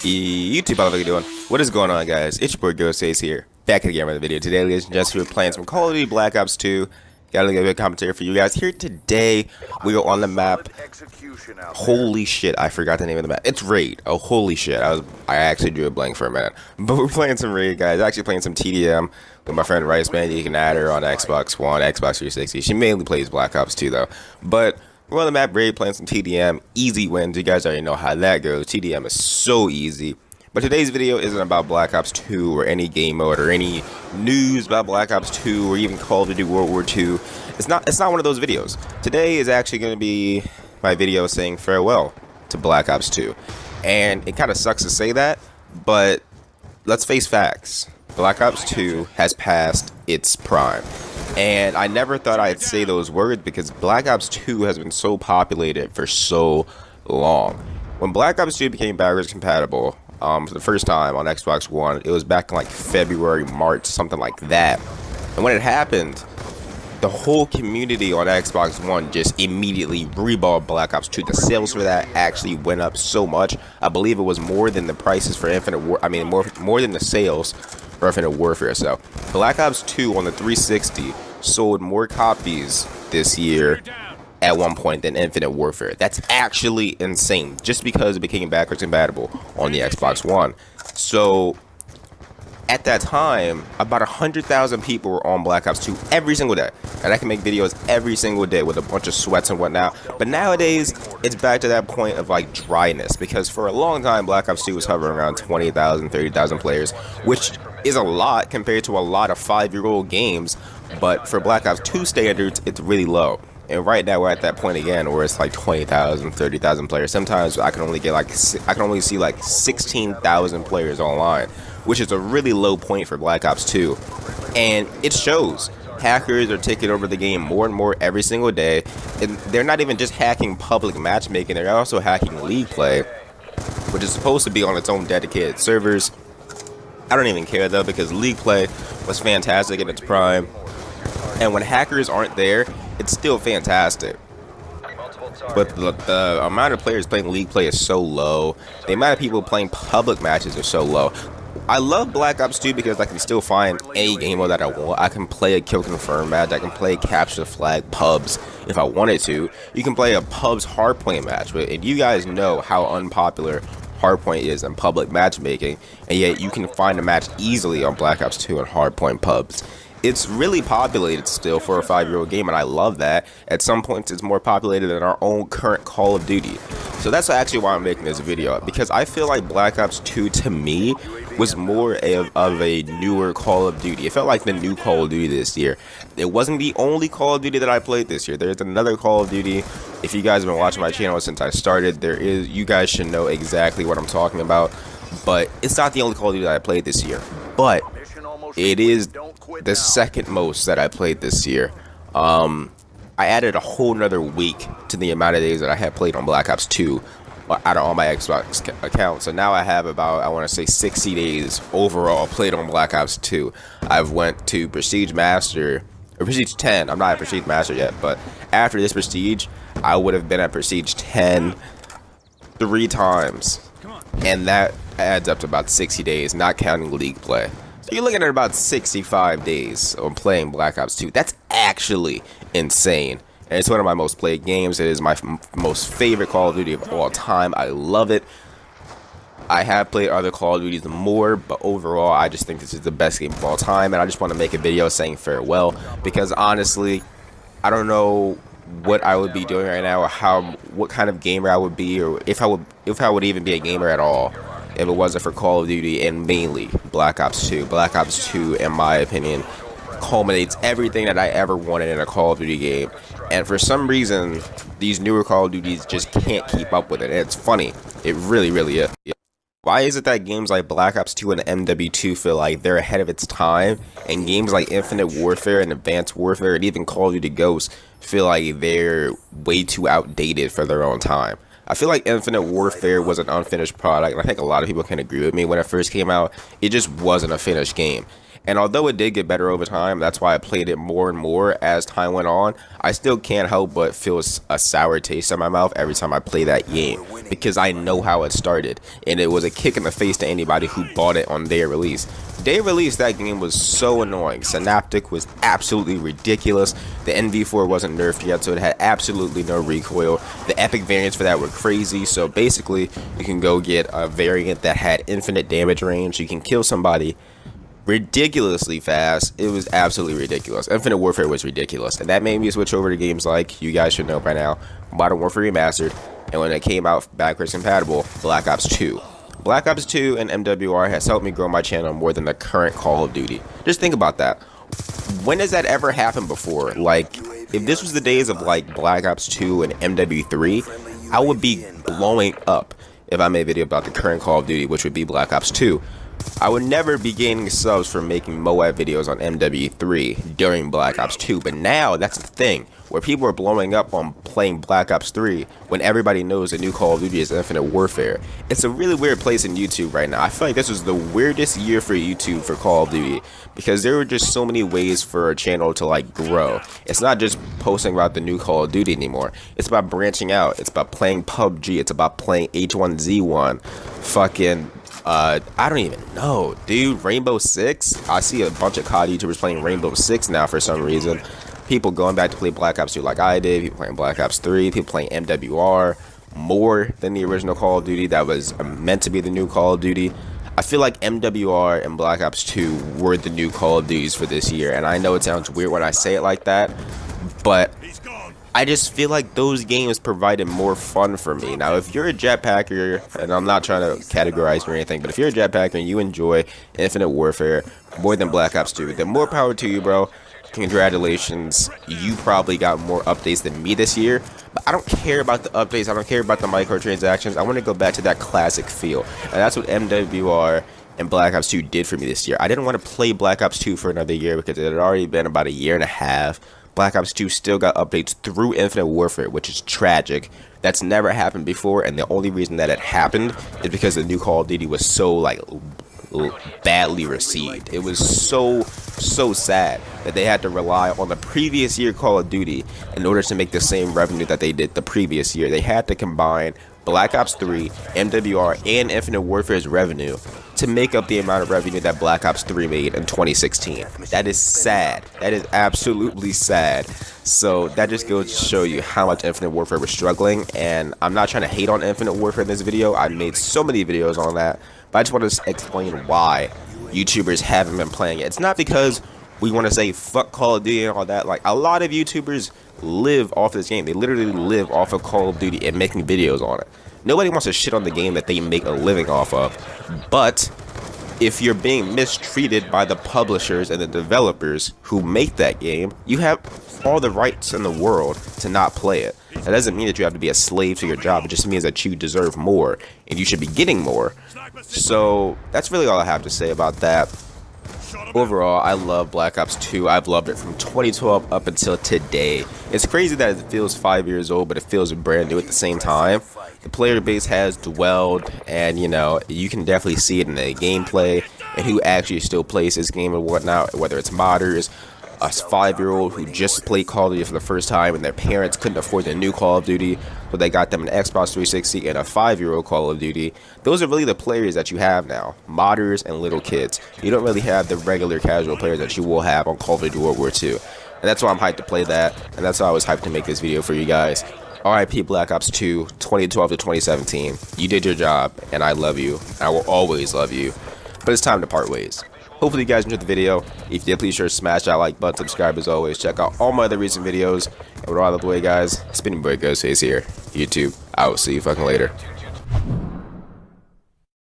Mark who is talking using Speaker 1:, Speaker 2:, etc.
Speaker 1: YouTube, how are you doing? What is going on, guys? It's your boy Ghostface here, back again with a video. Today, ladies and gentlemen, we're playing some Call of Duty Black Ops 2. Got a little bit of commentary for you guys. Here today, we are on the map. Holy shit, I forgot the name of the map. It's Raid. Oh, holy shit. I actually drew a blank for a minute. But we're playing some Raid, guys. Actually playing some TDM with my friend Rice Man. You can add her on Xbox One, Xbox 360. She mainly plays Black Ops 2, though. But we're on the map Raid playing some TDM. Easy wins. You guys already know how that goes. TDM is so easy. But today's video isn't about Black Ops 2 or any game mode or any news about Black Ops 2 or even Call of Duty World War 2. It's not one of those videos. Today is actually going to be my video saying farewell to Black Ops 2. And it kind of sucks to say that, but let's face facts. Black Ops 2 has passed its prime. And I never thought I'd say those words because Black Ops 2 has been so populated for so long. When Black Ops 2 became backwards compatible, for the first time on Xbox One, it was back in like February, March, something like that. And when it happened, the whole community on Xbox One just immediately rebought Black Ops 2. The sales for that actually went up so much. I believe it was more than the prices for Infinite War. I mean, more than the sales for Infinite Warfare. So, Black Ops 2 on the 360 sold more copies this year at one point than Infinite Warfare. That's actually insane, just because it became backwards compatible on the Xbox One. So at that time, about 100,000 people were on Black Ops 2 every single day, and I can make videos every single day with a bunch of sweats and whatnot. But nowadays, it's back to that point of like dryness, because for a long time, Black Ops 2 was hovering around 20,000, 30,000 players, which is a lot compared to a lot of 5-year-old games. But for Black Ops 2 standards, it's really low. And right now we're at that point again where it's like 20,000, 30,000 players. Sometimes I can only see like 16,000 players online, which is a really low point for Black Ops 2. And it shows. Hackers are taking over the game more and more every single day. And they're not even just hacking public matchmaking, they're also hacking league play, which is supposed to be on its own dedicated servers. I don't even care though, because league play was fantastic in its prime. And when hackers aren't there, it's still fantastic. But the amount of players playing league play is so low. The amount of people playing public matches are so low. I love Black Ops 2 because I can still find any game mode that I want. I can play a kill confirm match. I can play capture the flag pubs if I wanted to. You can play a pubs hardpoint match. And you guys know how unpopular hardpoint is in public matchmaking. And yet you can find a match easily on Black Ops 2 and hardpoint pubs. It's really populated still for a 5-year-old game, and I love that. At some points, it's more populated than our own current Call of Duty. So that's actually why I'm making this video, because I feel like Black Ops 2, to me, was more of a newer Call of Duty. It felt like the new Call of Duty this year. It wasn't the only Call of Duty that I played this year. There's another Call of Duty. If you guys have been watching my channel since I started, you guys should know exactly what I'm talking about. But it's not the only Call of Duty that I played this year. But it is the second most that I played this year. I added a whole nother week to the amount of days that I had played on Black Ops 2 out of all my Xbox accounts. So now I have about, I want to say 60 days overall played on Black Ops 2. I've went to Prestige Master, or Prestige 10. I'm not at Prestige Master yet, but after this Prestige, I would have been at Prestige 10 3 times. And that adds up to about 60 days, not counting league play. So you're looking at about 65 days on playing Black Ops 2. That's actually insane. And it's one of my most played games. It is my most favorite Call of Duty of all time. I love it. I have played other Call of Duties more, but overall, I just think this is the best game of all time. And I just want to make a video saying farewell, because honestly, I don't know what I would be doing right now, or what kind of gamer I would be, or if I would even be a gamer at all, if it wasn't for Call of Duty and mainly Black Ops 2. Black Ops 2, in my opinion, culminates everything that I ever wanted in a Call of Duty game. And for some reason, these newer Call of Duties just can't keep up with it. And it's funny. It really, really is. Why is it that games like Black Ops 2 and MW2 feel like they're ahead of its time, and games like Infinite Warfare and Advanced Warfare and even Call of Duty Ghosts feel like they're way too outdated for their own time? I feel like Infinite Warfare was an unfinished product, and I think a lot of people can agree with me. When it first came out, it just wasn't a finished game. And although it did get better over time, that's why I played it more and more as time went on, I still can't help but feel a sour taste in my mouth every time I play that game, because I know how it started, and it was a kick in the face to anybody who bought it on day release. Day release, that game was so annoying. Synaptic was absolutely ridiculous. The NV4 wasn't nerfed yet, so it had absolutely no recoil. The epic variants for that were crazy, so basically you can go get a variant that had infinite damage range. You can kill somebody ridiculously fast. It was absolutely ridiculous. Infinite Warfare was ridiculous, and that made me switch over to games like, you guys should know by now, Modern Warfare Remastered, and when it came out backwards compatible, Black Ops 2. Black Ops 2 and MWR has helped me grow my channel more than the current Call of Duty. Just think about that. When has that ever happened before? Like, if this was the days of like Black Ops 2 and MW3, I would be blowing up if I made a video about the current Call of Duty, which would be Black Ops 2. I would never be gaining subs for making Moab videos on MW3 during Black Ops 2, but now that's the thing, where people are blowing up on playing Black Ops 3 when everybody knows the new Call of Duty is Infinite Warfare. It's a really weird place in YouTube right now. I feel like this was the weirdest year for YouTube for Call of Duty, because there were just so many ways for a channel to like grow. It's not just posting about the new Call of Duty anymore. It's about branching out. It's about playing PUBG. It's about playing H1Z1. Fucking I don't even know, dude. Rainbow Six. I see a bunch of COD YouTubers playing Rainbow Six now for some reason. People going back to play Black Ops 2 like I did. People playing Black Ops 3. People playing MWR more than the original Call of Duty that was meant to be the new Call of Duty. I feel like MWR and Black Ops 2 were the new Call of Duties for this year, and I know it sounds weird when I say it like that, but I just feel like those games provided more fun for me. Now, if you're a jetpacker, and I'm not trying to categorize or anything, but if you're a jetpacker and you enjoy Infinite Warfare more than Black Ops 2, then more power to you, bro. Congratulations. You probably got more updates than me this year, but I don't care about the updates. I don't care about the microtransactions. I want to go back to that classic feel, and that's what MWR and Black Ops 2 did for me this year. I didn't want to play Black Ops 2 for another year because it had already been about a year and a half. Black Ops 2 still got updates through Infinite Warfare, which is tragic. That's never happened before, and the only reason that it happened is because the new Call of Duty was so like badly received. It was so sad that they had to rely on the previous year Call of Duty in order to make the same revenue that they did the previous year. They had to combine Black Ops 3, MWR, and Infinite Warfare's revenue to make up the amount of revenue that Black Ops 3 made in 2016. That is sad. That is absolutely sad. So that just goes to show you how much Infinite Warfare was struggling, and I'm not trying to hate on Infinite Warfare in this video. I made so many videos on that, but I just want to explain why YouTubers haven't been playing it. It's not because we want to say fuck Call of Duty and all that. Like, a lot of YouTubers live off this game. They literally live off of Call of Duty and making videos on it. Nobody wants to shit on the game that they make a living off of. But if you're being mistreated by the publishers and the developers who make that game, you have all the rights in the world to not play it. That doesn't mean that you have to be a slave to your job. It just means that you deserve more and you should be getting more. So that's really all I have to say about that. Overall, I love Black Ops 2. I've loved it from 2012 up until today. It's crazy that it feels 5 years old, but it feels brand new at the same time. The player base has dwelled, and you know, you can definitely see it in the gameplay and who actually still plays this game and whatnot, whether it's modders, a 5-year-old who just played Call of Duty for the first time and their parents couldn't afford the new Call of Duty, so they got them an Xbox 360 and a 5-year-old Call of Duty. Those are really the players that you have now, modders and little kids. You don't really have the regular casual players that you will have on Call of Duty World War II. And that's why I'm hyped to play that, and that's why I was hyped to make this video for you guys. RIP Black Ops 2, 2012 to 2017. You did your job, and I love you. I will always love you. But it's time to part ways. Hopefully you guys enjoyed the video. If you did, please sure to smash that like button, subscribe as always. Check out all my other recent videos. And with all out of the way, guys, it's been your boy Ghostface here. YouTube, I will see you fucking later.